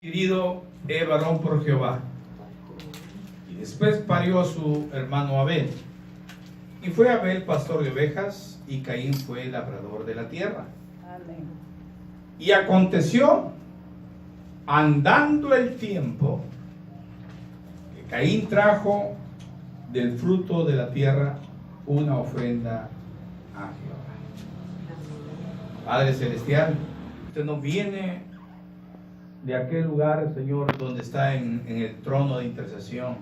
Adquirido varón por Jehová. Y después parió a su hermano Abel. Y fue Abel pastor de ovejas, y Caín fue labrador de la tierra. Amén. Y aconteció, andando el tiempo, que Caín trajo del fruto de la tierra una ofrenda a Jehová. Padre Celestial, usted no viene de aquel lugar, Señor, donde está en el trono de intercesión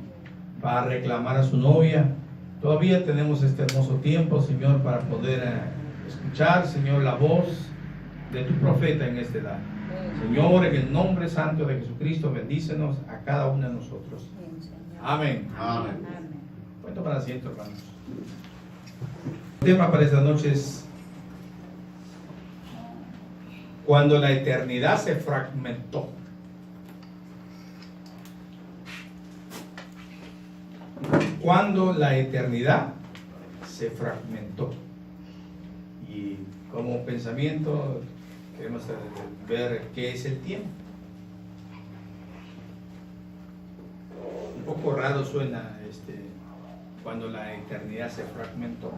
para reclamar a su novia. Todavía tenemos este hermoso tiempo, Señor, para poder escuchar, Señor, la voz de tu profeta en este día. Señor, en el nombre santo de Jesucristo, bendícenos a cada uno de nosotros. Amén. Amén. Cuento para asiento, hermanos. El tema para esta noche es: cuando la eternidad se fragmentó. Cuando la eternidad se fragmentó. Y como pensamiento queremos ver qué es el tiempo. Un poco raro suena cuando la eternidad se fragmentó.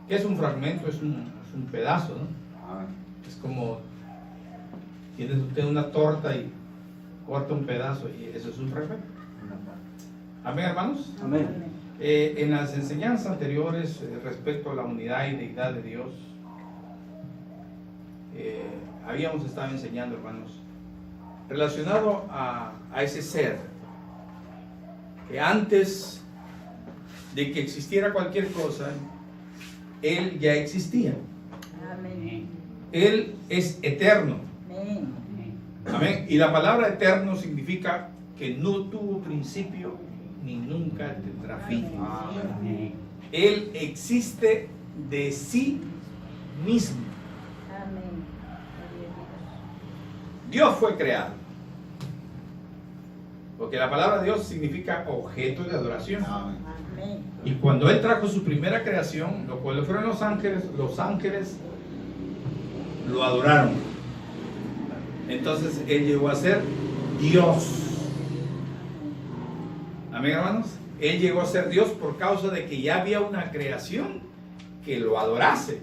¿Qué es un fragmento? Es un pedazo, ¿no? Es como tienes usted una torta y corta un pedazo, y eso es un fragmento. Amén, hermanos. Amén. En las enseñanzas anteriores respecto a la unidad y deidad de Dios, habíamos estado enseñando, hermanos, relacionado a ese ser que antes de que existiera cualquier cosa, Él ya existía. Amén. Él es eterno. Amén. Amén. Y la palabra eterno significa que no tuvo principio ni nunca tendrá fin. Amén. Él existe de sí mismo. Amén. Dios fue creado. Porque la palabra Dios significa objeto de adoración. Amén. Y cuando Él trajo su primera creación, lo cual fueron los ángeles lo adoraron. Entonces Él llegó a ser Dios. Amén, hermanos. Él llegó a ser Dios por causa de que ya había una creación que lo adorase.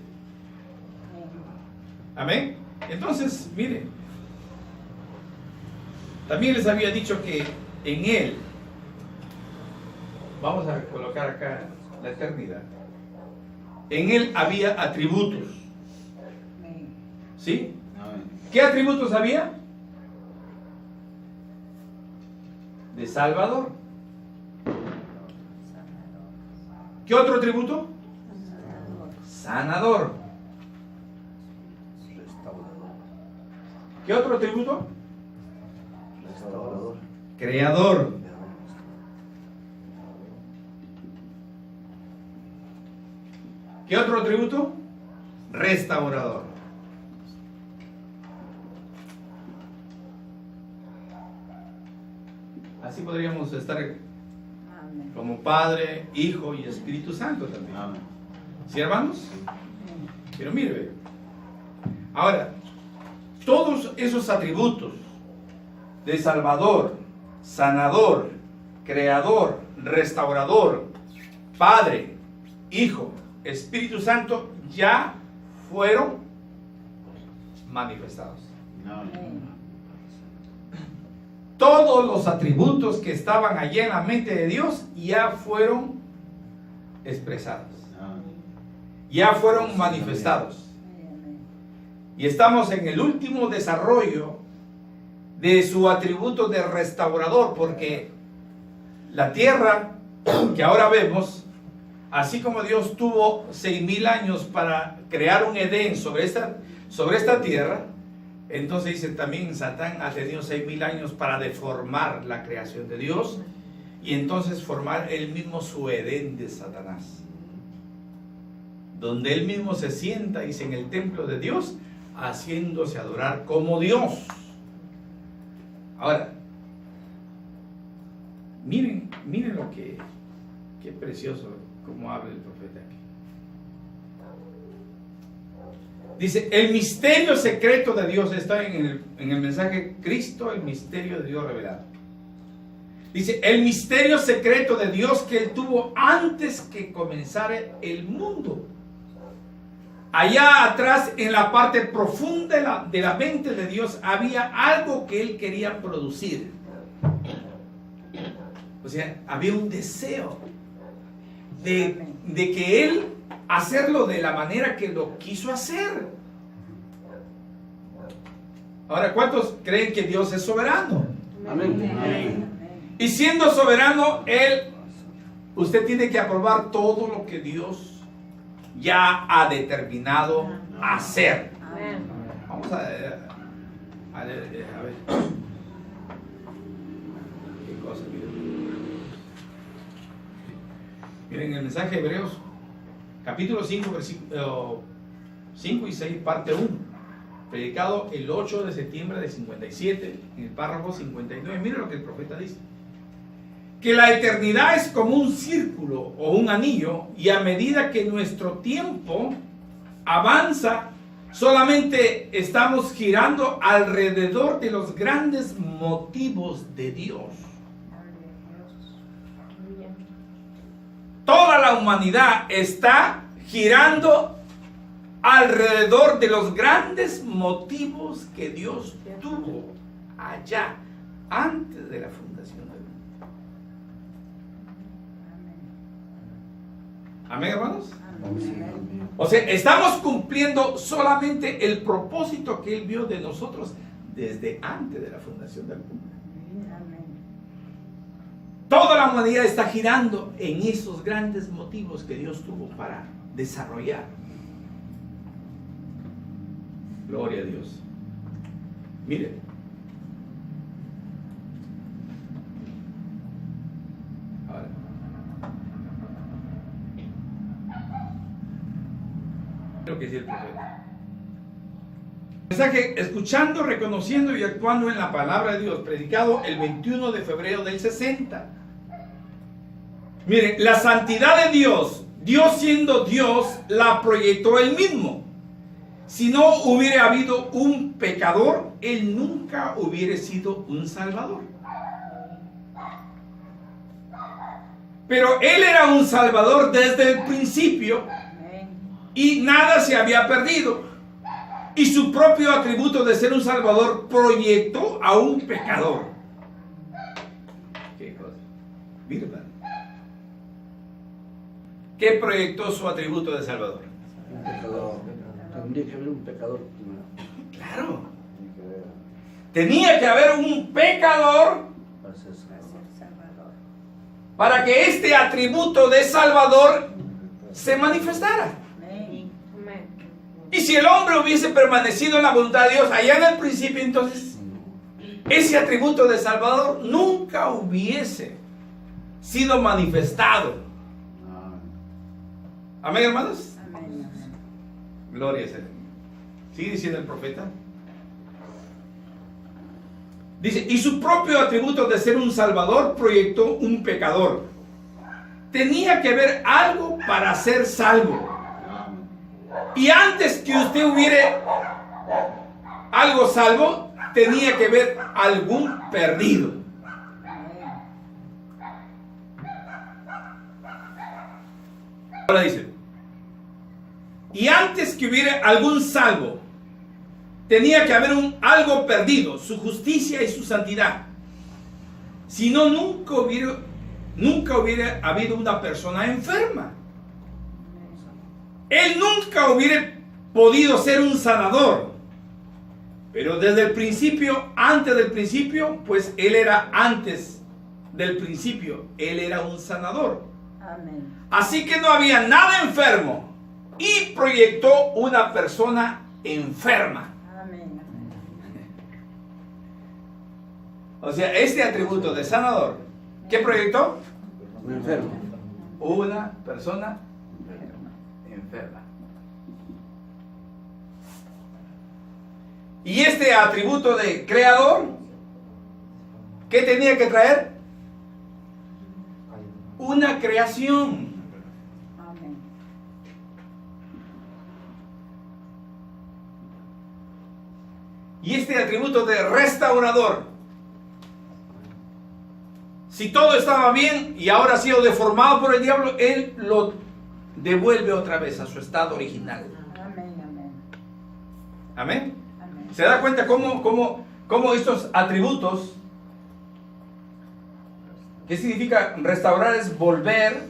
Amén. Entonces, miren, también les había dicho que en Él, vamos a colocar acá la eternidad, en Él había atributos. ¿Sí? ¿Qué atributos había? De Salvador. ¿Qué otro atributo? Sanador. ¿Qué otro atributo? Restaurador. Creador. ¿Qué otro atributo? Restaurador. Así podríamos estar como Padre, Hijo y Espíritu Santo también. Amén. ¿Sí, hermanos? Pero mire, ahora, todos esos atributos de Salvador, Sanador, Creador, Restaurador, Padre, Hijo, Espíritu Santo ya fueron manifestados. Amén. Todos los atributos que estaban allí en la mente de Dios ya fueron expresados, ya fueron manifestados. Y estamos en el último desarrollo de su atributo de restaurador, porque la tierra que ahora vemos, así como Dios tuvo 6,000 años para crear un Edén sobre esta tierra, entonces dice también Satán ha tenido 6,000 años para deformar la creación de Dios y entonces formar él mismo su Edén de Satanás, donde él mismo se sienta, dice, en el templo de Dios, haciéndose adorar como Dios. Ahora, miren lo que, qué precioso como habla el profeta aquí. Dice, el misterio secreto de Dios está en el mensaje Cristo, el misterio de Dios revelado. Dice, el misterio secreto de Dios que Él tuvo antes que comenzara el mundo. Allá atrás, en la parte profunda de la mente de Dios, había algo que Él quería producir. O sea, había un deseo de que Él hacerlo de la manera que lo quiso hacer. Ahora, ¿cuántos creen que Dios es soberano? Amén. Amén. Y siendo soberano, usted tiene que aprobar todo lo que Dios ya ha determinado hacer. Amén. Vamos a ver. ¿Qué cosa? Miren el mensaje de Hebreos, capítulo 5, versículo 5 y 6, parte 1, predicado el 8 de septiembre de 57, en el párrafo 59. Miren lo que el profeta dice: que la eternidad es como un círculo o un anillo, y a medida que nuestro tiempo avanza, solamente estamos girando alrededor de los grandes motivos de Dios. Toda la humanidad está girando alrededor de los grandes motivos que Dios tuvo allá, antes de la fundación del mundo. Amén, hermanos. O sea, estamos cumpliendo solamente el propósito que Él vio de nosotros desde antes de la fundación del mundo. Toda la humanidad está girando en esos grandes motivos que Dios tuvo para desarrollar. Gloria a Dios. Miren. Ahora. Lo que dice el profeta. Mensaje: escuchando, reconociendo y actuando en la palabra de Dios, predicado el 21 de febrero del 60. Miren, la santidad de Dios, Dios siendo Dios, la proyectó Él mismo. Si no hubiera habido un pecador, Él nunca hubiera sido un salvador. Pero Él era un salvador desde el principio y nada se había perdido. Y su propio atributo de ser un salvador proyectó a un pecador. ¿Qué cosa? Mira, ¿qué proyectó su atributo de salvador? Un pecador. Tendría que haber un pecador primero. Claro. Tenía que haber un pecador Para ser Salvador. para que este atributo de salvador se manifestara. Amén. Y si el hombre hubiese permanecido en la voluntad de Dios allá en el principio, entonces ese atributo de salvador nunca hubiese sido manifestado. Amén, hermanos. Amén. Gloria a Dios. Sigue diciendo el profeta. Dice, y su propio atributo de ser un salvador proyectó un pecador. Tenía que haber algo para ser salvo. Y antes que usted hubiera algo salvo, tenía que haber algún perdido. Ahora dice, y antes que hubiera algún salvo, tenía que haber algo perdido, su justicia y su santidad. Si no, nunca hubiera habido una persona enferma. Él nunca hubiera podido ser un sanador. Pero desde el principio, antes del principio, pues Él era antes del principio, Él era un sanador. Amén. Así que no había nada enfermo y proyectó una persona enferma. Amén. O sea, este atributo de sanador, ¿qué proyectó? un enfermo. Una persona enferma. Y este atributo de creador, ¿qué tenía que traer? Una creación. Amén. y este atributo de restaurador. Si todo estaba bien y ahora ha sido deformado por el diablo, Él lo devuelve otra vez a su estado original. Amén, amén. Amén. Amén. ¿Se da cuenta cómo estos atributos, qué significa restaurar? Es volver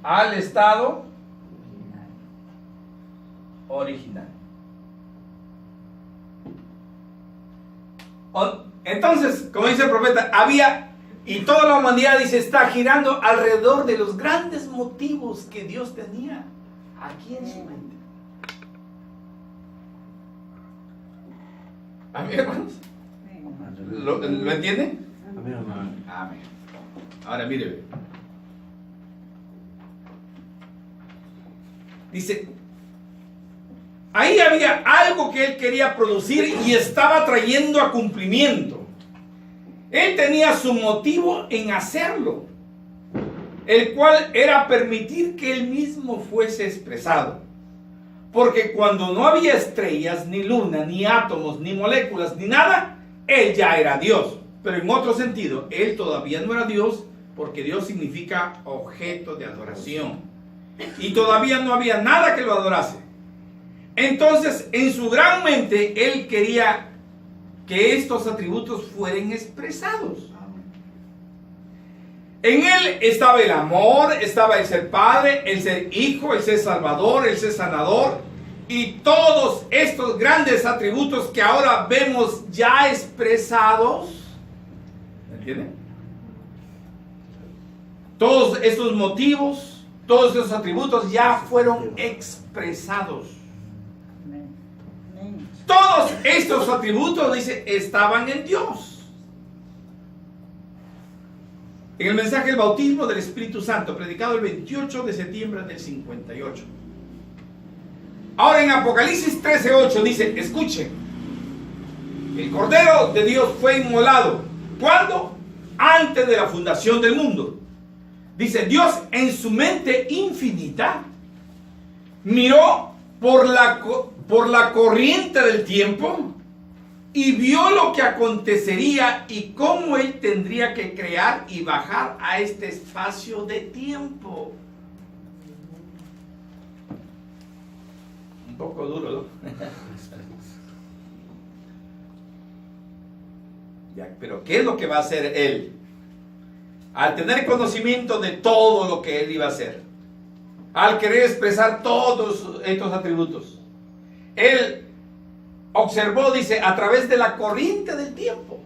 al estado original. Entonces, como dice el profeta, había, y toda la humanidad, dice, está girando alrededor de los grandes motivos que Dios tenía aquí en su mente. ¿Amén, hermanos? Amén. ¿Lo entiende? Amén, hermano. Amén. Ahora mire. Dice, ahí había algo que él quería producir y estaba trayendo a cumplimiento. Él tenía su motivo en hacerlo, el cual era permitir que él mismo fuese expresado. Porque cuando no había estrellas, ni luna, ni átomos, ni moléculas, ni nada, él ya era Dios. Pero en otro sentido, él todavía no era Dios, porque Dios significa objeto de adoración. Y todavía no había nada que lo adorase. Entonces, en su gran mente, él quería que estos atributos fueran expresados. En él estaba el amor, estaba el ser padre, el ser hijo, el ser salvador, el ser sanador, y todos estos grandes atributos que ahora vemos ya expresados. ¿Me entienden? Todos estos motivos, todos estos atributos ya fueron expresados. Amén. Amén. Todos estos atributos, dice, estaban en Dios. En el mensaje del bautismo del Espíritu Santo, predicado el 28 de septiembre del 58. Ahora en Apocalipsis 13:8 dice, escuchen, el Cordero de Dios fue inmolado. ¿Cuándo? Antes de la fundación del mundo. Dice, Dios en su mente infinita miró por la corriente del tiempo y vio lo que acontecería y cómo él tendría que crear y bajar a este espacio de tiempo. Un poco duro, ¿no? Ya, pero ¿qué es lo que va a hacer él? Al tener conocimiento de todo lo que él iba a hacer, al querer expresar todos estos atributos, él observó, dice, a través de la corriente del tiempo.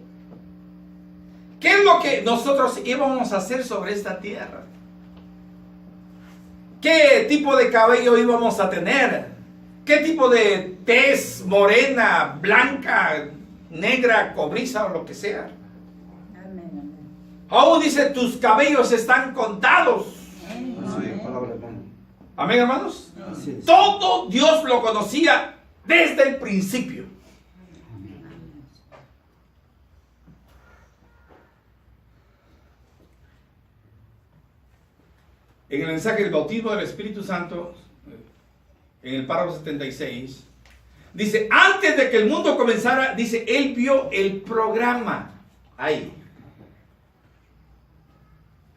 ¿Qué es lo que nosotros íbamos a hacer sobre esta tierra? ¿Qué tipo de cabello íbamos a tener? ¿Qué tipo de tez morena, blanca, negra, cobriza o lo que sea? Amén, amén. Aún dice, tus cabellos están contados. Amén, Así es, amén. palabra hermano. Amén, hermanos. Así es. Todo Dios lo conocía desde el principio. En el mensaje del bautismo del Espíritu Santo, en el párrafo 76, dice, antes de que el mundo comenzara, dice, él vio el programa. Ahí.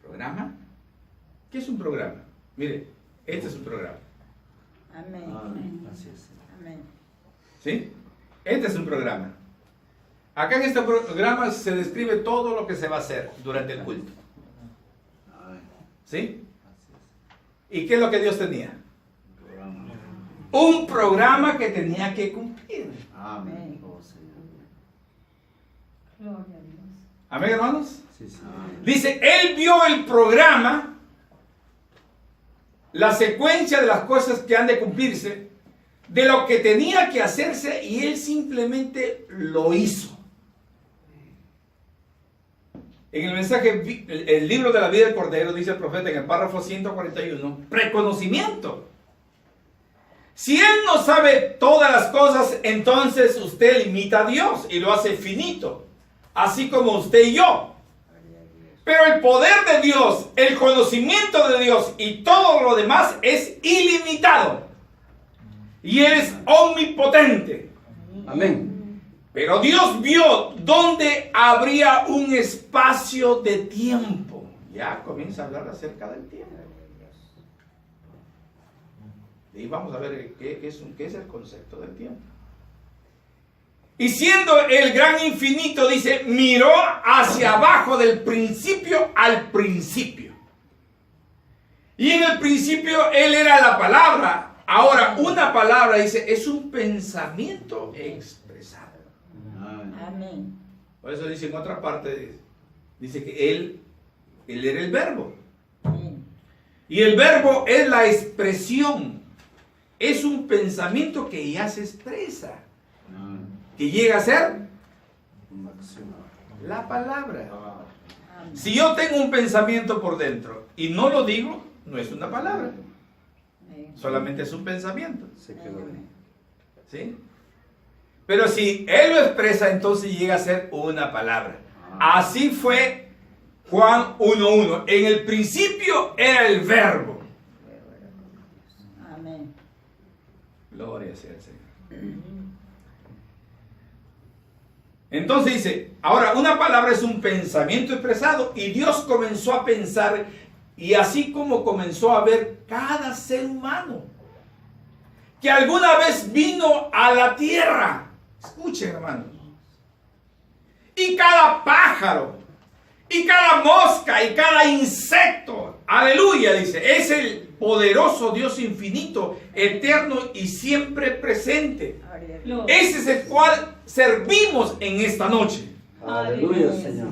¿Programa? ¿Qué es un programa? Mire, este es un programa. Amén. Amén. Así es. Amén. ¿Sí? Este es un programa. Acá en este programa se describe todo lo que se va a hacer durante el culto. Amén. ¿Sí? ¿Y qué es lo que Dios tenía? Programa. Un programa que tenía que cumplir. Amén. Oh, Señor. Gloria a Dios. ¿Amén, hermanos? Sí, sí. Dice, él vio el programa, la secuencia de las cosas que han de cumplirse, de lo que tenía que hacerse, y él simplemente lo hizo. En el mensaje, el libro de la vida del Cordero, dice el profeta en el párrafo 141, preconocimiento. Si él no sabe todas las cosas, entonces usted limita a Dios y lo hace finito, así como usted y yo. Pero el poder de Dios, el conocimiento de Dios y todo lo demás es ilimitado. y Él es omnipotente. Amén. Pero Dios vio dónde habría un espacio de tiempo. Ya comienza a hablar acerca del tiempo. Y vamos a ver qué es el concepto del tiempo. Y siendo el gran infinito, dice, miró hacia abajo del principio al principio. Y en el principio Él era la palabra. Ahora, una palabra, dice, es un pensamiento expresado. Amén. Por eso dice en otra parte, dice que Él era el verbo. Amén. Y el verbo es la expresión. Es un pensamiento que ya se expresa. Que llega a ser la palabra. Si yo tengo un pensamiento por dentro y no lo digo, no es una palabra. Solamente es un pensamiento. Se quedó ahí. ¿Sí? Pero si Él lo expresa, entonces llega a ser una palabra. Así fue Juan 1:1. En el principio era el verbo. Amén. Gloria sea al Señor. Entonces dice, ahora una palabra es un pensamiento expresado y Dios comenzó a pensar y así como comenzó a ver cada ser humano que alguna vez vino a la tierra. Escuchen, hermanos. Y cada pájaro, y cada mosca, y cada insecto. Aleluya, dice. Es el poderoso Dios infinito, eterno y siempre presente. Ese es el cual servimos en esta noche. Aleluya, Señor.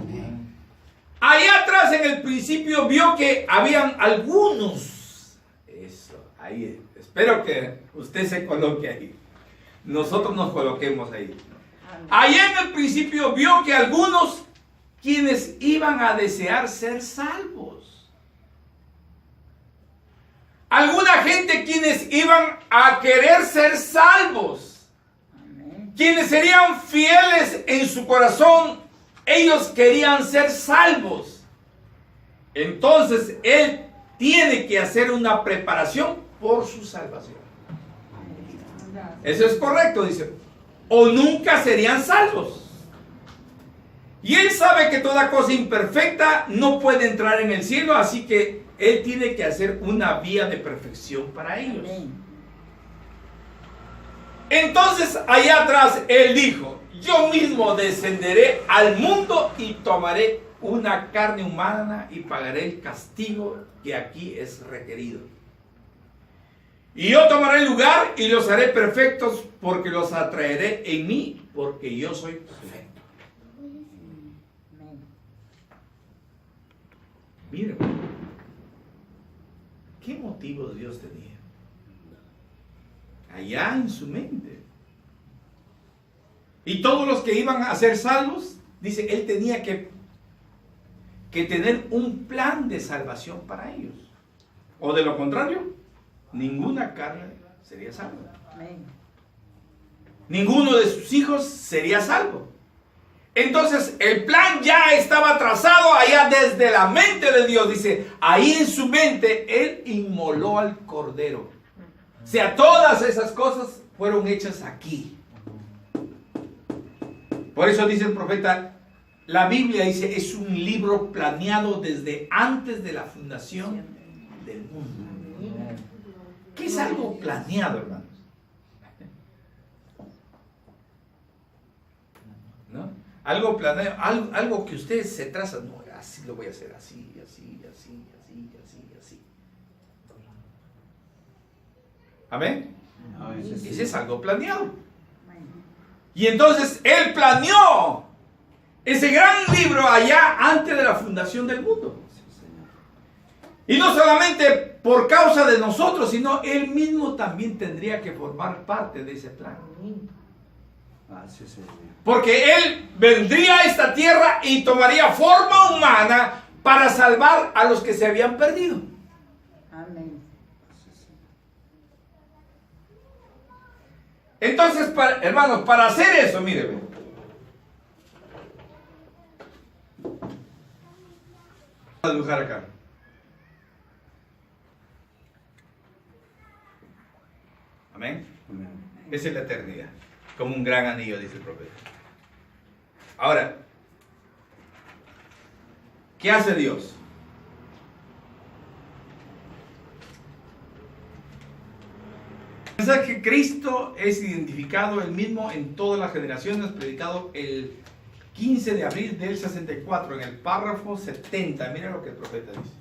Allá atrás en el principio vio que habían algunos. Eso, ahí. Espero que usted se coloque ahí. Nosotros nos coloquemos ahí. Allá en el principio vio que algunos quienes iban a desear ser salvos. Alguna gente quienes iban a querer ser salvos. Quienes serían fieles en su corazón, ellos querían ser salvos. Entonces Él tiene que hacer una preparación por su salvación. Eso es correcto, dice. O nunca serían salvos. Y Él sabe que toda cosa imperfecta no puede entrar en el cielo, así que Él tiene que hacer una vía de perfección para ellos. Entonces, allá atrás, Él dijo, yo mismo descenderé al mundo y tomaré una carne humana y pagaré el castigo que aquí es requerido. Y yo tomaré el lugar y los haré perfectos porque los atraeré en mí, porque yo soy perfecto. Miren, ¿qué motivos Dios tenía? Allá en su mente. Y todos los que iban a ser salvos, dice, Él tenía que tener un plan de salvación para ellos. O de lo contrario, ninguna carne sería salva. Ninguno de sus hijos sería salvo. Entonces el plan ya estaba trazado allá desde la mente de Dios. Dice, ahí en su mente Él inmoló al cordero. O sea, todas esas cosas fueron hechas aquí. Por eso dice el profeta, la Biblia dice, es un libro planeado desde antes de la fundación del mundo. ¿Qué es algo planeado, hermanos? ¿No? Algo planeado, algo que ustedes se trazan, no, así lo voy a hacer, así. ¿Amén? Ese es algo planeado. Y entonces Él planeó ese gran libro allá antes de la fundación del mundo. Y no solamente por causa de nosotros, sino Él mismo también tendría que formar parte de ese plan. Porque Él vendría a esta tierra y tomaría forma humana para salvar a los que se habían perdido. Amén. Entonces, hermanos, para hacer eso, míreme. Vamos a dibujar acá. Amén. Amén. Esa es la eternidad. Como un gran anillo, dice el profeta. Ahora, ¿qué hace Dios? Pensar que Cristo es identificado el mismo en todas las generaciones, predicado el 15 de abril del 64, en el párrafo 70. Miren lo que el profeta dice.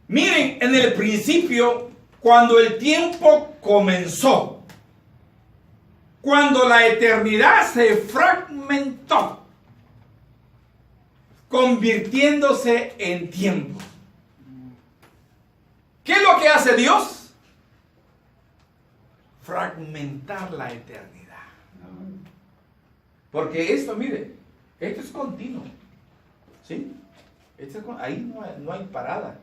Miren, en el principio, cuando el tiempo comenzó, cuando la eternidad se fragmentó, convirtiéndose en tiempo. ¿Qué es lo que hace Dios? Fragmentar la eternidad. Porque esto, mire, esto es continuo. ¿Sí? Ahí no hay parada.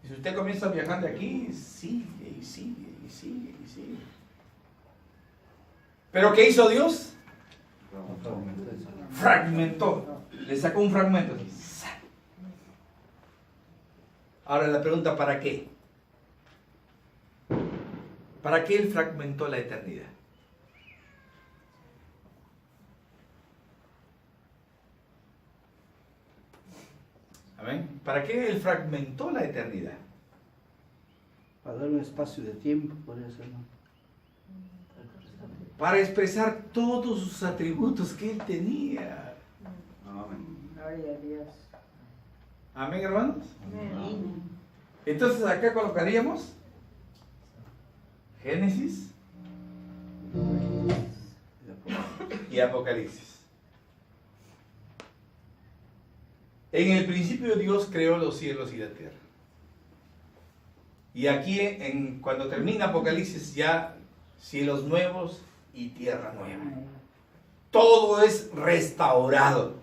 Y si usted comienza a viajar de aquí, sigue y sigue y sigue y sigue. ¿Pero qué hizo Dios? Fragmentó. Le sacó un fragmento. Ahora la pregunta, ¿para qué? ¿Para qué Él fragmentó la eternidad? ¿Amén? ¿Para qué Él fragmentó la eternidad? Para dar un espacio de tiempo, podría ser, ¿no? Para expresar todos sus atributos que Él tenía. Gloria a Dios. ¿Amén, hermanos? Amén. Entonces acá colocaríamos Génesis y Apocalipsis. En el principio Dios creó los cielos y la tierra. Y aquí cuando termina Apocalipsis ya cielos nuevos y tierra nueva. Todo es restaurado.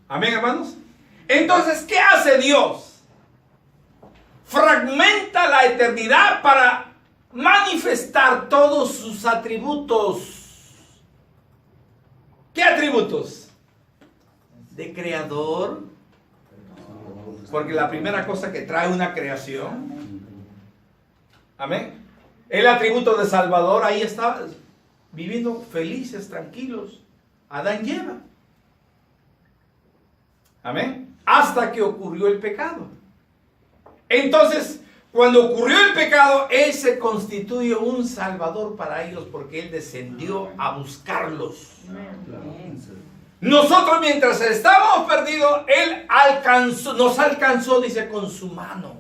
Amén, hermanos. Entonces, ¿qué hace Dios? Fragmenta la eternidad para manifestar todos sus atributos. ¿Qué atributos? De creador. Porque la primera cosa que trae una creación. Amén. El atributo de Salvador, ahí está, viviendo felices, tranquilos, Adán y Eva. Amén. Hasta que ocurrió el pecado. Entonces, cuando ocurrió el pecado, Él se constituye un Salvador para ellos porque Él descendió a buscarlos. Nosotros, mientras estábamos perdidos, Él nos alcanzó, dice, con su mano.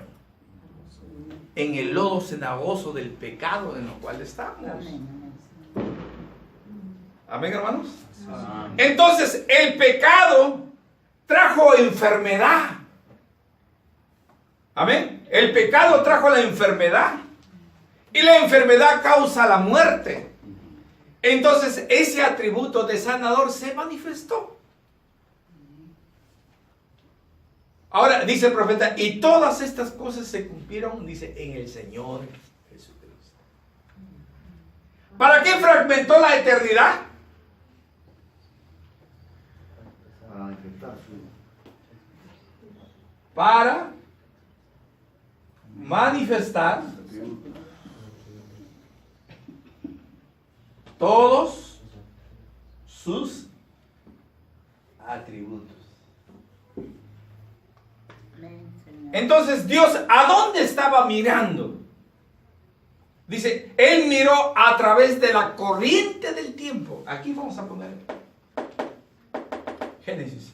En el lodo cenagoso del pecado en el cual estamos. Amén, hermanos. Entonces, el pecado trajo enfermedad. Amén. El pecado trajo la enfermedad. Y la enfermedad causa la muerte. Entonces, ese atributo de sanador se manifestó. Ahora, dice el profeta, y todas estas cosas se cumplieron, dice, en el Señor Jesucristo. ¿Para qué fragmentó la eternidad? Para manifestar todos sus atributos. Entonces Dios, ¿a dónde estaba mirando? Dice, Él miró a través de la corriente del tiempo. Aquí vamos a poner Génesis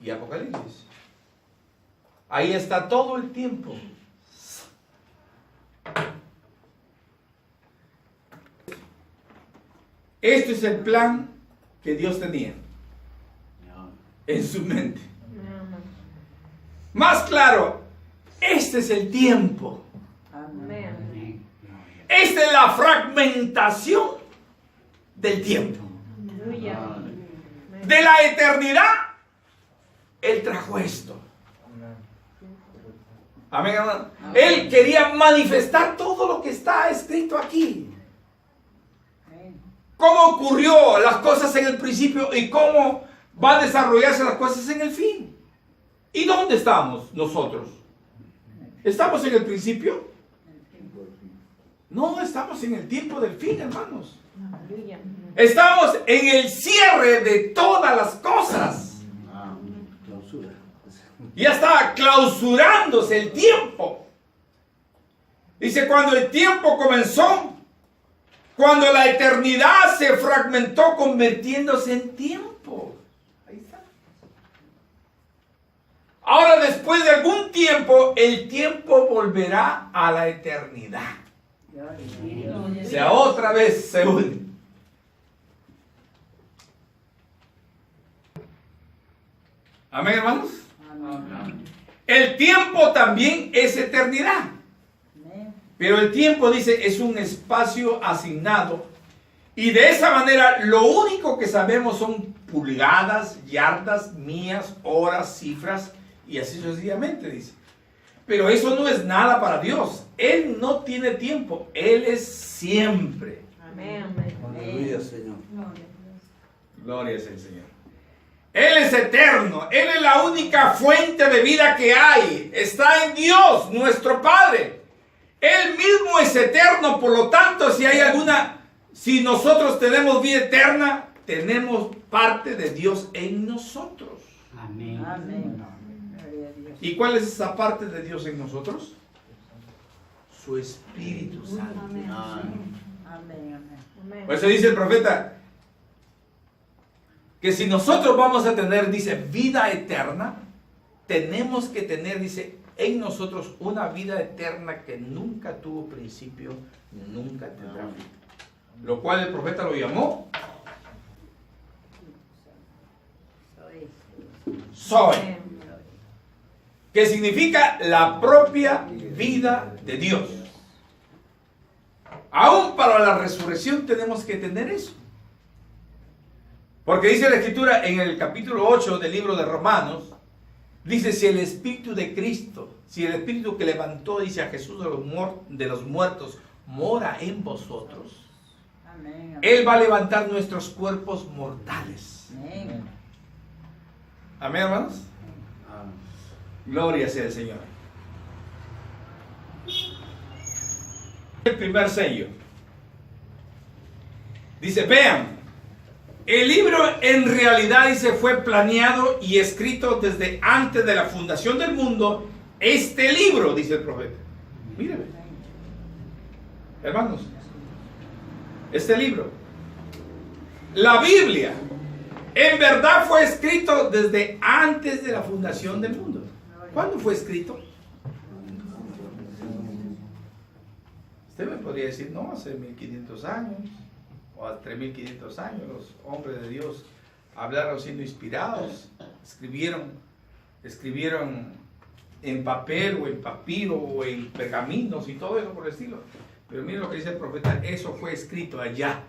y Apocalipsis. Ahí está todo el tiempo. Este es el plan que Dios tenía en su mente. Más claro, este es el tiempo. Amén. Esta es la fragmentación del tiempo. De la eternidad, Él trajo esto. Amén, hermano. Él quería manifestar todo lo que está escrito aquí. Cómo ocurrió las cosas en el principio y cómo van a desarrollarse las cosas en el fin. ¿Y dónde estamos nosotros? ¿Estamos en el principio? No, estamos en el tiempo del fin, hermanos. Aleluya. Estamos en el cierre de todas las cosas. Clausura. Ya está clausurándose el tiempo. Dice, cuando el tiempo comenzó, cuando la eternidad se fragmentó convirtiéndose en tiempo. Ahí está. Ahora, después de algún tiempo, el tiempo volverá a la eternidad. O sea, otra vez se une. Amén, hermanos. El tiempo también es eternidad. Pero el tiempo, dice, es un espacio asignado. Y de esa manera, lo único que sabemos son pulgadas, yardas, millas, horas, cifras, y así sucesivamente, dice. Pero eso no es nada para Dios. Él no tiene tiempo. Él es siempre. Amén. Aleluya, Señor. Gloria es el Señor. Él es eterno. Él es la única fuente de vida que hay. Está en Dios, nuestro Padre. Él mismo es eterno. Por lo tanto, si nosotros tenemos vida eterna, tenemos parte de Dios en nosotros. Amén. Gloria a Dios. ¿Y cuál es esa parte de Dios en nosotros? Su Espíritu Santo. Amén. Amén. Amén. Por eso dice el profeta que si nosotros vamos a tener, dice, vida eterna, tenemos que tener, dice, en nosotros una vida eterna que nunca tuvo principio, nunca tendrá fin. Lo cual el profeta lo llamó Zoe, Amén. que significa la propia vida de Dios. Aún para la resurrección tenemos que tener eso. Porque dice la Escritura en el capítulo 8 del libro de Romanos, dice, si el Espíritu de Cristo, si el Espíritu que levantó, dice, a Jesús de los muertos, mora en vosotros, Amén. Él va a levantar nuestros cuerpos mortales. Amén. Amén, hermanos. Gloria sea el Señor. El primer sello. Dice, vean, el libro en realidad, dice, fue planeado y escrito desde antes de la fundación del mundo. Este libro, dice el profeta. Mírenme, hermanos, este libro, la Biblia, en verdad fue escrito desde antes de la fundación del mundo. ¿Cuándo fue escrito? Usted me podría decir, no, hace 1500 años, o hace 3500 años, los hombres de Dios hablaron siendo inspirados, escribieron en papel, o en papiro, o en pergaminos, y todo eso por el estilo. Pero miren lo que dice el profeta, eso fue escrito allá.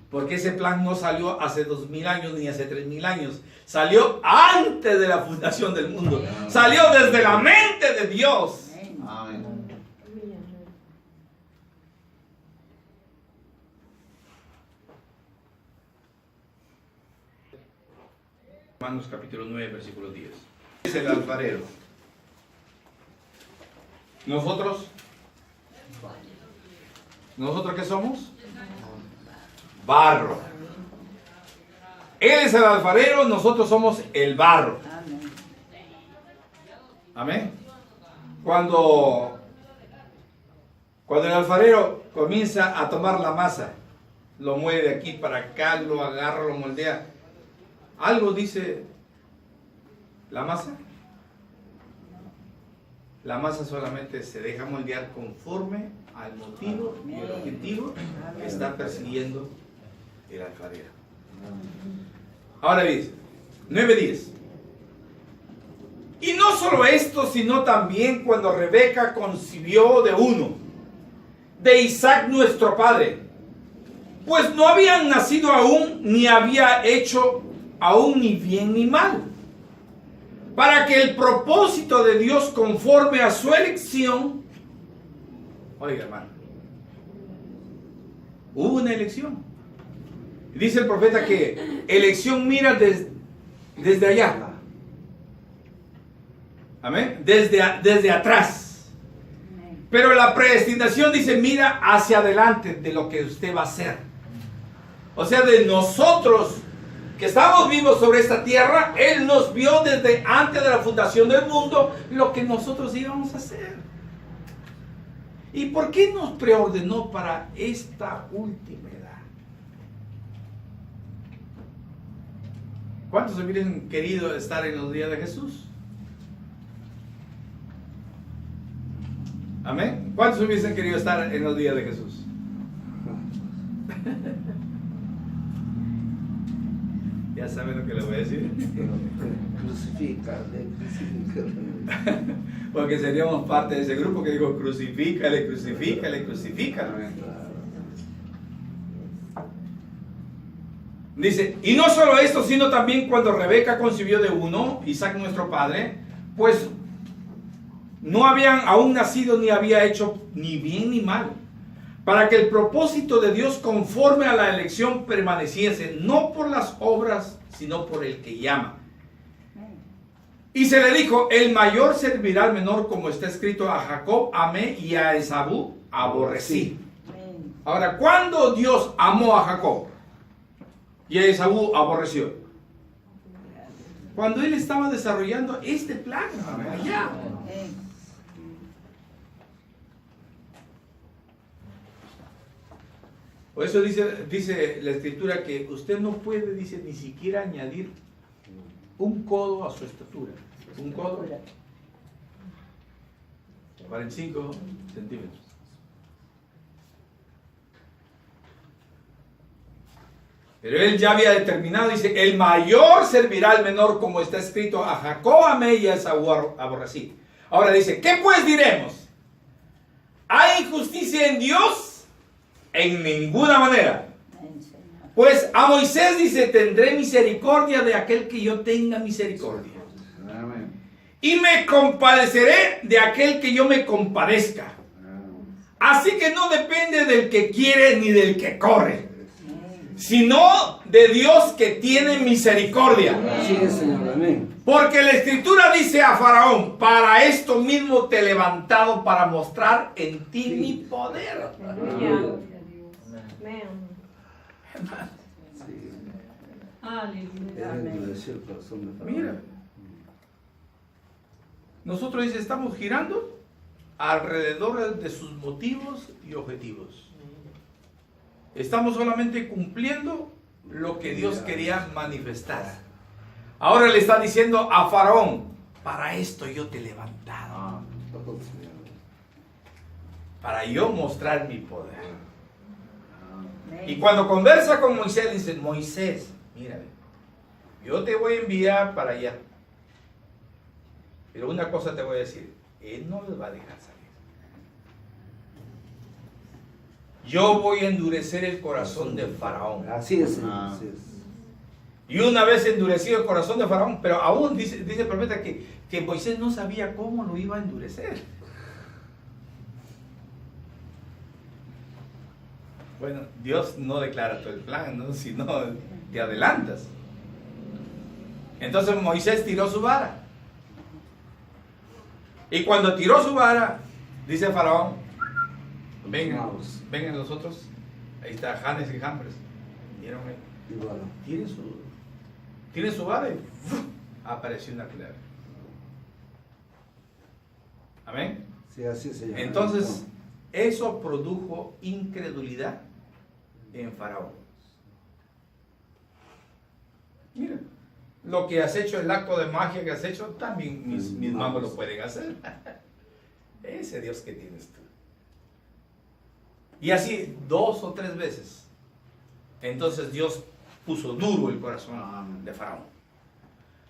Porque ese plan no salió hace 2000 años ni hace 3000 años. Salió antes de la fundación del mundo. Salió desde la mente de Dios. Amén. Romanos capítulo 9, versículo 10. Es el alfarero. ¿Nosotros qué somos? Barro. Él es el alfarero, nosotros somos el barro. Amén. Cuando el alfarero comienza a tomar la masa, lo mueve de aquí para acá, lo agarra, lo moldea. ¿Algo dice la masa? La masa solamente se deja moldear conforme al motivo y el objetivo que está persiguiendo el alfarero. Ahora dice, 9:10. Y no solo esto, sino también cuando Rebeca concibió de uno, de Isaac nuestro padre, pues no habían nacido aún, ni había hecho aún ni bien ni mal, para que el propósito de Dios conforme a su elección, oiga hermano, hubo una elección. Dice el profeta que elección mira desde allá. Amén. Desde atrás. Pero la predestinación dice, mira hacia adelante de lo que usted va a hacer. O sea, de nosotros que estamos vivos sobre esta tierra, Él nos vio desde antes de la fundación del mundo lo que nosotros íbamos a hacer. ¿Y por qué nos preordenó para esta última edad? ¿Cuántos hubiesen querido estar en los días de Jesús? Amén. ¿Cuántos hubiesen querido estar en los días de Jesús? Ya saben lo que les voy a decir. Crucifícale. Porque seríamos parte de ese grupo que digo, crucifícale, crucifícale, crucifícale. Dice, y no solo esto, sino también cuando Rebeca concibió de uno, Isaac nuestro padre, pues no habían aún nacido ni había hecho ni bien ni mal, para que el propósito de Dios conforme a la elección permaneciese, no por las obras, sino por el que llama. Y se le dijo, el mayor servirá al menor, como está escrito, a Jacob amé y a Esaú aborrecí. Ahora, ¿cuándo Dios amó a Jacob y a Esaú aborreció? Cuando él estaba desarrollando este plan. Allá. Por eso dice la escritura que usted no puede, dice, ni siquiera añadir un codo a su estatura. Un codo, 45 centímetros. Pero él ya había determinado, dice, el mayor servirá al menor, como está escrito, a Jacob amé y a Esaú aborrecí. Ahora dice, ¿qué pues diremos? ¿Hay injusticia en Dios? En ninguna manera. Pues a Moisés dice, tendré misericordia de aquel que yo tenga misericordia. Amén. Y me compadeceré de aquel que yo me compadezca. Así que no depende del que quiere ni del que corre, sino de Dios que tiene misericordia. Así es, Señor. Amén. Porque la escritura dice a Faraón, para esto mismo te he levantado para mostrar en ti mi poder. Amén. Aleluya. Él endureció el corazón de Faraón. Mira, nosotros dice, estamos girando alrededor de sus motivos y objetivos. Estamos solamente cumpliendo lo que Dios quería manifestar. Ahora le está diciendo a Faraón, para esto yo te he levantado, para yo mostrar mi poder. Y cuando conversa con Moisés, dice, Moisés, mírame, yo te voy a enviar para allá. Pero una cosa te voy a decir, Él no les va a dejar salir. Yo voy a endurecer el corazón de Faraón. Así es, Señor. Así es. Y una vez endurecido el corazón de Faraón, pero aún dice el profeta que Moisés no sabía cómo lo iba a endurecer. Bueno, Dios no declara todo el plan, ¿no? Sino te adelantas. Entonces Moisés tiró su vara. Y cuando tiró su vara, dice Faraón, vengan los otros. Ahí está Janes y Jambres. ¿Vieron ahí? Tienen su vara y ¡uf! Apareció una clave. Amén. Sí, así se llama. Entonces, eso produjo incredulidad en Faraón. Mira, lo que has hecho, el acto de magia que has hecho, también mis magos lo pueden hacer. Ese Dios que tienes tú. Y así 2 o 3 veces. Entonces Dios puso duro el corazón de Faraón.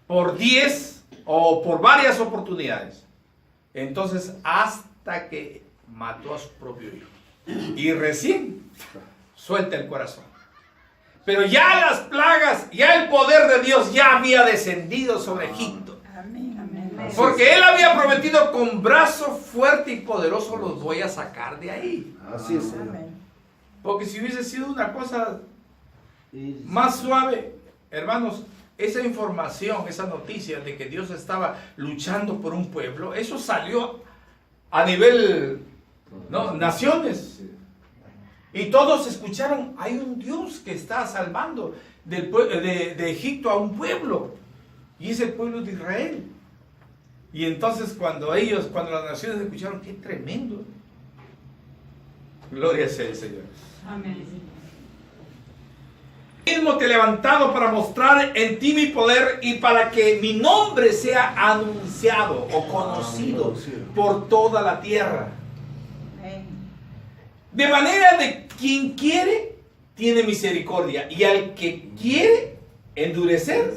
Por 10 o por varias oportunidades. Entonces hasta que mató a su propio hijo. Y recién suelta el corazón. Pero ya las plagas, ya el poder de Dios ya había descendido sobre Egipto. Amén, amén. Porque Él había prometido, con brazo fuerte y poderoso los voy a sacar de ahí. Así es, Señor. Amén. Porque si hubiese sido una cosa Y- más suave, hermanos, esa información, esa noticia de que Dios estaba luchando por un pueblo, eso salió a nivel No, naciones. Y todos escucharon, hay un Dios que está salvando de Egipto a un pueblo. Y es el pueblo de Israel. Y entonces cuando las naciones escucharon, qué tremendo. Gloria sea el Señor. Amén. Mismo te he levantado para mostrar en ti mi poder y para que mi nombre sea anunciado o conocido por toda la tierra. De manera de quien quiere, tiene misericordia. Y al que quiere endurecer,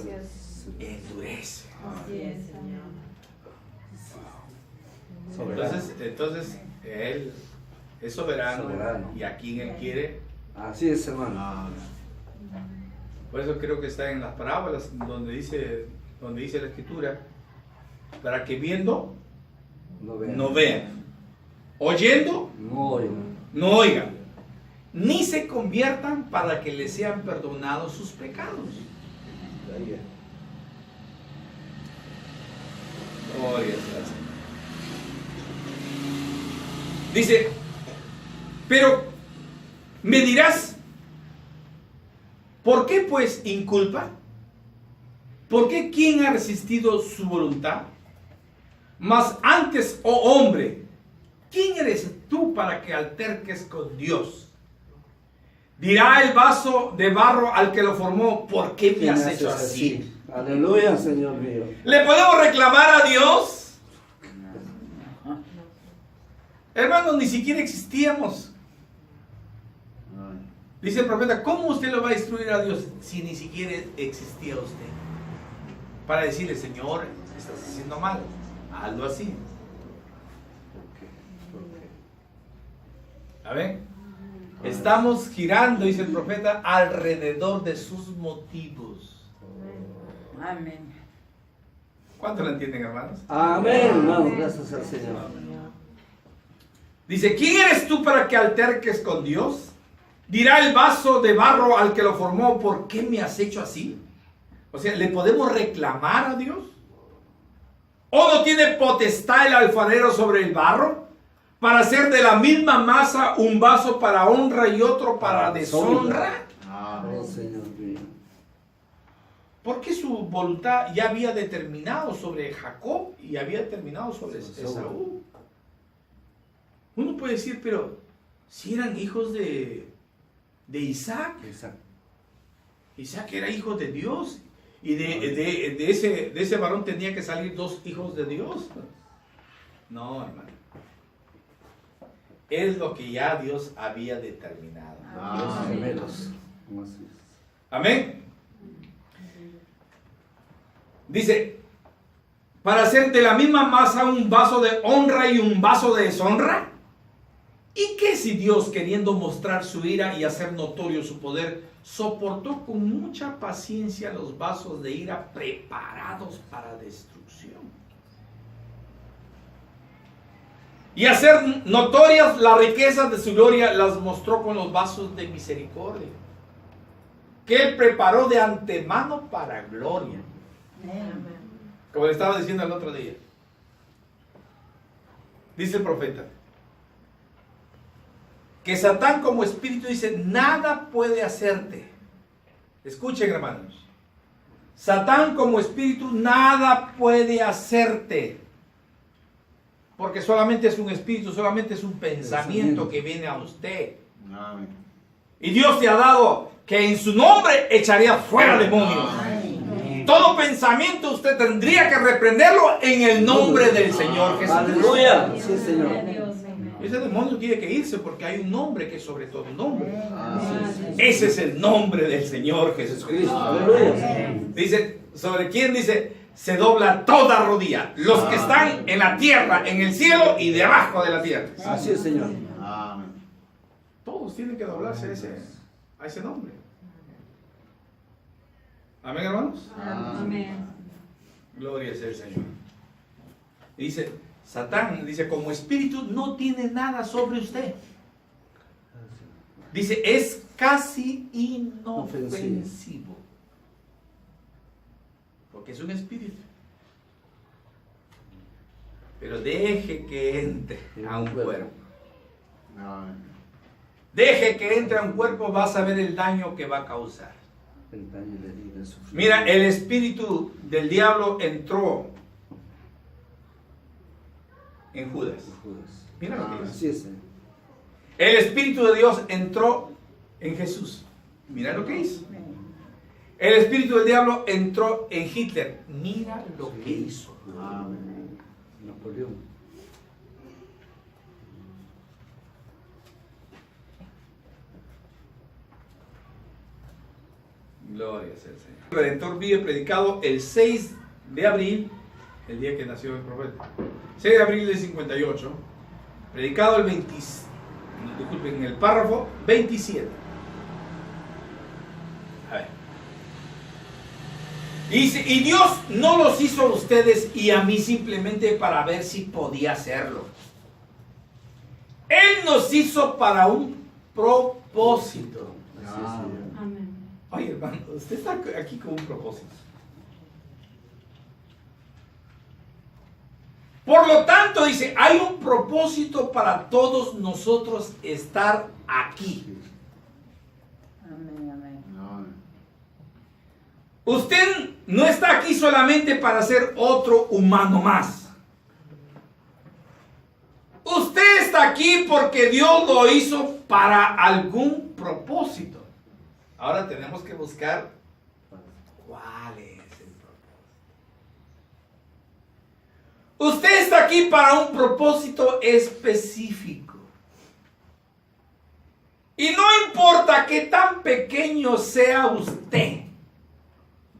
endurece. Entonces, Él es soberano. Y a quien Él quiere. Así es, hermano. Por eso creo que está en las parábolas donde dice la Escritura, para que viendo no vean, oyendo no oigan, ni se conviertan para que les sean perdonados sus pecados. Gloria al Señor. Dice, pero me dirás, ¿por qué pues inculpa? ¿Por qué quién ha resistido su voluntad? Mas antes, oh hombre, ¿quién eres tú para que alterques con Dios? Dirá el vaso de barro al que lo formó, ¿por qué me has hecho así? Aleluya, Señor mío. ¿Le podemos reclamar a Dios? Hermanos, ni siquiera existíamos. Dice el profeta, ¿cómo usted lo va a instruir a Dios si ni siquiera existía usted? Para decirle, Señor, estás haciendo mal, hazlo así. A ver, estamos girando, dice el profeta, alrededor de sus motivos. Amén. ¿Cuánto lo entienden, hermanos? Amén, hermano, gracias al Señor. Dice, ¿quién eres tú para que alterques con Dios? Dirá el vaso de barro al que lo formó, ¿por qué me has hecho así? O sea, ¿le podemos reclamar a Dios? ¿O no tiene potestad el alfarero sobre el barro? Para hacer de la misma masa un vaso para honra y otro para deshonra. Oh, Señor mío. Porque su voluntad ya había determinado sobre Jacob y había determinado sobre Esaú. Uno puede decir, pero si eran hijos de Isaac. Isaac era hijo de Dios. Y de ese varón tenía que salir dos hijos de Dios. No, hermano. Es lo que ya Dios había determinado. Amén. Dice, para hacer de la misma masa un vaso de honra y un vaso de deshonra. ¿Y qué si Dios, queriendo mostrar su ira y hacer notorio su poder, soportó con mucha paciencia los vasos de ira preparados para destrucción? Y hacer notorias las riquezas de su gloria las mostró con los vasos de misericordia, que Él preparó de antemano para gloria. Como le estaba diciendo el otro día. Dice el profeta, que Satán como espíritu dice, nada puede hacerte. Escuchen, hermanos. Satán como espíritu nada puede hacerte. Porque solamente es un espíritu, solamente es un pensamiento que viene a usted. Amén. Y Dios te ha dado que en su nombre echaría fuera demonios. Amén. Todo pensamiento usted tendría que reprenderlo en el nombre del Señor Jesús. Aleluya. Sí, Señor. Ese demonio tiene que irse porque hay un nombre que es sobre todo un nombre. Ese es el nombre del Señor Jesucristo. Aleluya. Dice, ¿sobre quién dice? Se dobla toda rodilla. Los que están en la tierra, en el cielo y debajo de la tierra. Así es, Señor. Todos tienen que doblarse a ese nombre. Amén, hermanos. Amén. Gloria sea el Señor. Dice, Satán, dice, como espíritu no tiene nada sobre usted. Dice, es casi inofensivo. Porque es un espíritu. Pero deje que entre a un cuerpo. Deje que entre a un cuerpo, vas a ver el daño que va a causar. El daño, la herida, el sufrimiento. Mira, el espíritu del diablo entró en Judas. Judas. Mira lo que dice. Así es. El espíritu de Dios entró en Jesús. Mira lo que hizo. El espíritu del diablo entró en Hitler. Mira lo que hizo. Napoleón. Gloria sea el Señor. El Redentor vive predicado el 6 de abril, el día que nació el profeta. 6 de abril del 58. Predicado el 20, disculpen, en el párrafo 27. A ver. Dice, y Dios no los hizo a ustedes y a mí simplemente para ver si podía hacerlo. Él nos hizo para un propósito. Así es, Señor. Amén. Oye, hermano, usted está aquí con un propósito. Por lo tanto, dice, hay un propósito para todos nosotros estar aquí. Amén, amén. Usted no está aquí solamente para ser otro humano más. Usted está aquí porque Dios lo hizo para algún propósito. Ahora tenemos que buscar cuál es el propósito. Usted está aquí para un propósito específico. Y no importa qué tan pequeño sea usted,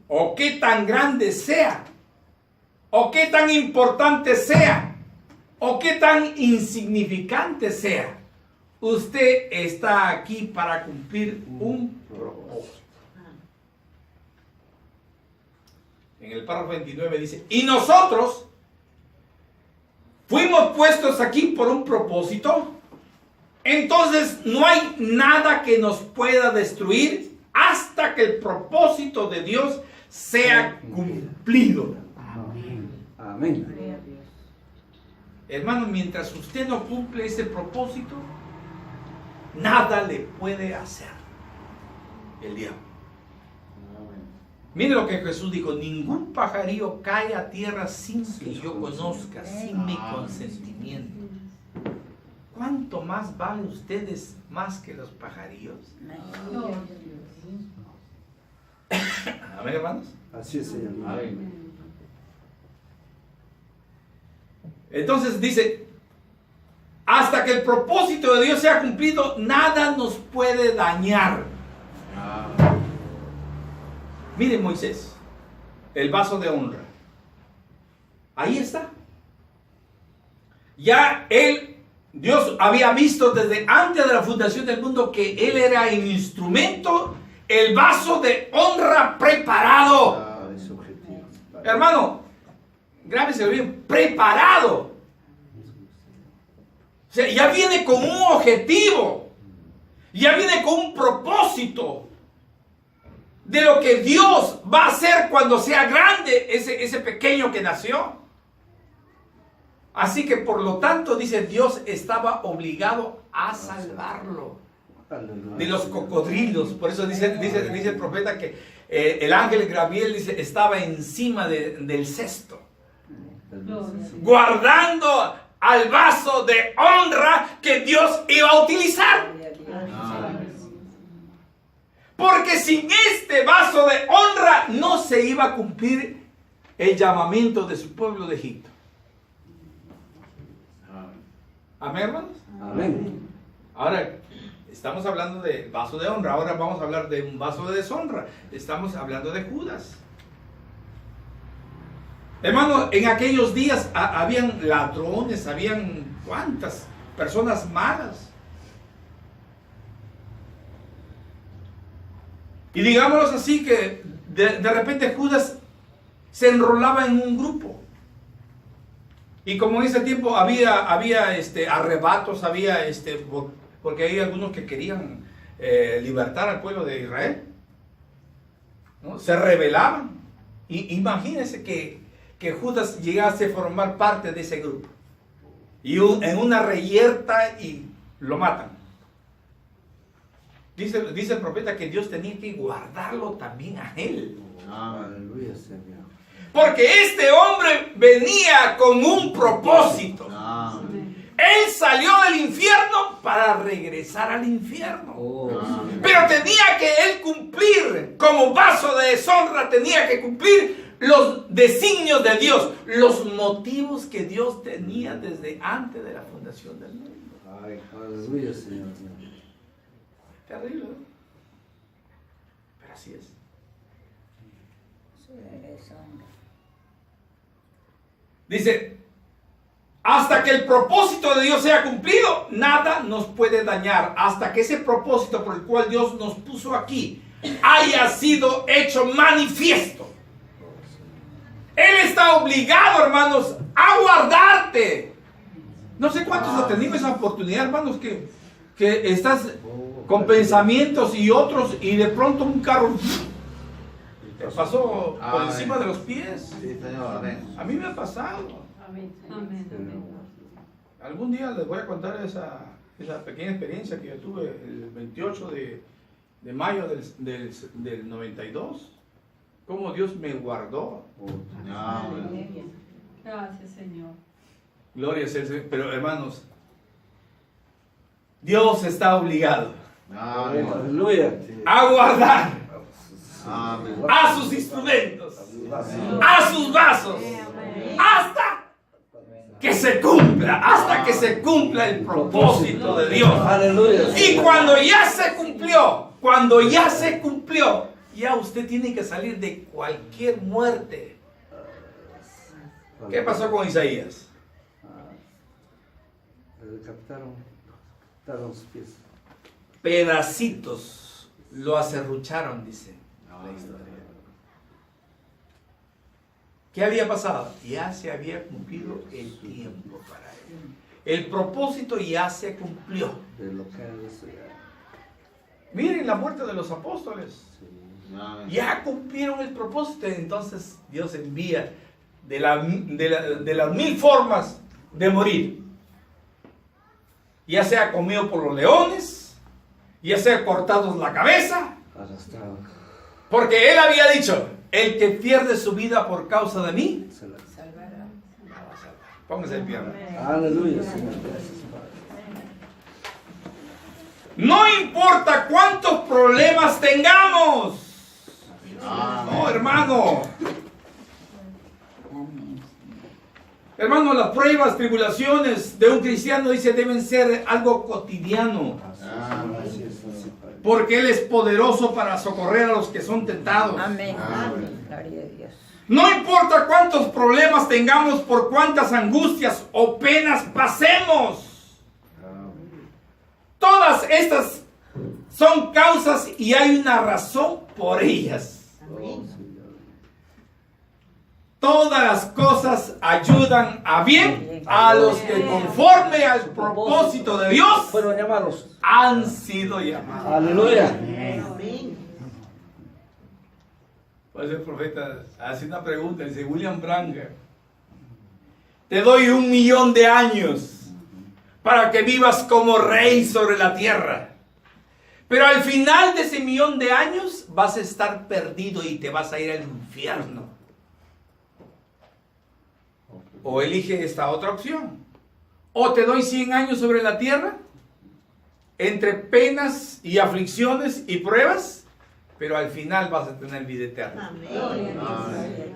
o qué tan grande sea, o qué tan importante sea, o qué tan insignificante sea, usted está aquí para cumplir un propósito. En el párrafo 29 dice, y nosotros fuimos puestos aquí por un propósito, entonces no hay nada que nos pueda destruir hasta que el propósito de Dios sea cumplido. Amén. Hermano, mientras usted no cumple ese propósito, nada le puede hacer el diablo. Mire lo que Jesús dijo, ningún pajarillo cae a tierra sin que yo conozca, sin mi consentimiento. ¿Cuánto más valen ustedes más que los pajarillos? Amén, hermanos. Así es, Señor. Amén. Entonces dice, hasta que el propósito de Dios sea cumplido, nada nos puede dañar. Miren Moisés, el vaso de honra. Ahí está. Ya Dios había visto desde antes de la fundación del mundo que él era el instrumento, el vaso de honra preparado. Es objetivo. Hermano, grábeselo bien, preparado. O sea, ya viene con un objetivo, ya viene con un propósito de lo que Dios va a hacer cuando sea grande ese pequeño que nació. Así que por lo tanto, dice, Dios estaba obligado a salvarlo de los cocodrilos. Por eso dice el profeta que el ángel Gabriel dice, estaba encima del cesto, guardando al vaso de honra que Dios iba a utilizar. Porque sin este vaso de honra no se iba a cumplir el llamamiento de su pueblo de Egipto. Amén, hermanos. Amén. Ahora, estamos hablando de vaso de honra. Ahora vamos a hablar de un vaso de deshonra. Estamos hablando de Judas. Hermano, en aquellos días habían ladrones, habían cuantas personas malas. Y digámoslo así, que de repente Judas se enrolaba en un grupo. Y como en ese tiempo había arrebatos, porque hay algunos que querían libertar al pueblo de Israel, ¿no? Se rebelaban. Y imagínense que Judas llegase a formar parte de ese grupo. Y en una reyerta y lo matan. Dice el profeta que Dios tenía que guardarlo también a él. Aleluya, Señor. Porque este hombre venía con un propósito. Él salió del infierno para regresar al infierno. Pero tenía que él cumplir, como vaso de deshonra, tenía que cumplir los designios de Dios, los motivos que Dios tenía desde antes de la fundación del mundo. Ay, aleluya, Señor. Terrible, ¿no? Pero así es. Sí, eso. Dice, hasta que el propósito de Dios sea cumplido, nada nos puede dañar. Hasta que ese propósito por el cual Dios nos puso aquí haya sido hecho manifiesto. Él está obligado, hermanos, a guardarte. No sé cuántos han tenido esa oportunidad, hermanos, que estás con pensamientos y otros y de pronto un carro te pasó por encima de los pies. Sí, Señor, amén. A mí me ha pasado. Amén. Algún día les voy a contar esa pequeña experiencia que yo tuve el 28 de mayo del 92. Cómo Dios me guardó. Gracias, Señor. Gloria sea el Señor. Pero hermanos, Dios está obligado Aleluya. a guardar Amén. a sus instrumentos, a sus vasos, hasta que se cumpla el propósito de Dios. Aleluya. Y cuando ya se cumplió, ya usted tiene que salir de cualquier muerte. ¿Qué pasó con Isaías? Le captaron los pies. Pedacitos lo acerrucharon, dice la historia. ¿Qué había pasado? Ya se había cumplido el tiempo para él. El propósito ya se cumplió. De lo que es. Miren la muerte de los apóstoles. Ya cumplieron el propósito. Entonces Dios envía de las 1000 formas de morir. Ya sea comido por los leones, ya sea cortados la cabeza. Arrastrado. Porque él había dicho, el que pierde su vida por causa de mí, Se la- Salvará. la va a salvar. Póngase el pie. Aleluya, Señor. Gracias, Padre. No importa cuántos problemas tengamos. No, hermano. Hermano, las pruebas, tribulaciones de un cristiano, dice, deben ser algo cotidiano. Así es, Padre. Porque Él es poderoso para socorrer a los que son tentados. Amén. Amén. Gloria a Dios. No importa cuántos problemas tengamos, por cuántas angustias o penas pasemos. Todas estas son causas y hay una razón por ellas. Oh, Señor. Todas las cosas ayudan a bien a los que conforme al propósito de Dios Fueron llamados. han sido llamados. Aleluya. Pues el profeta hace una pregunta, dice William Branham, te doy 1 millón de años para que vivas como rey sobre la tierra. Pero al final de ese 1 millón de años vas a estar perdido y te vas a ir al infierno. O elige esta otra opción. O te doy 100 años sobre la tierra, entre penas y aflicciones y pruebas, pero al final vas a tener vida eterna.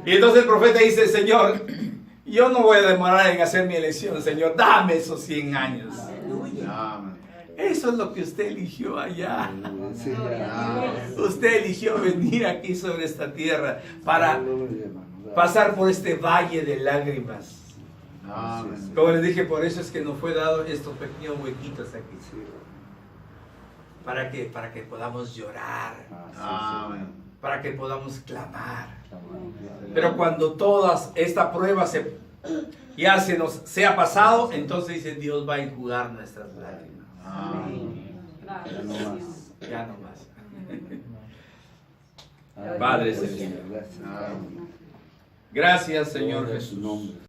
Y entonces el profeta dice, Señor, yo no voy a demorar en hacer mi elección, Señor, dame esos 100 años. Amén. Eso es lo que usted eligió allá. Sí, amén. Usted eligió venir aquí sobre esta tierra para Aleluya, hermano. pasar por este valle de lágrimas. Amén. Como les dije, por eso es que nos fue dado estos pequeños huequitos aquí. Para que podamos llorar, Amén. para que podamos clamar. Pero cuando toda esta prueba ya se nos sea pasado, entonces dice Dios va a enjugar nuestras lágrimas. Amén. Gracias, no Señor. más. Ya no más. Amén. Padre celestial. Gracias. Gracias, Señor Gloria a su Jesús. nombre.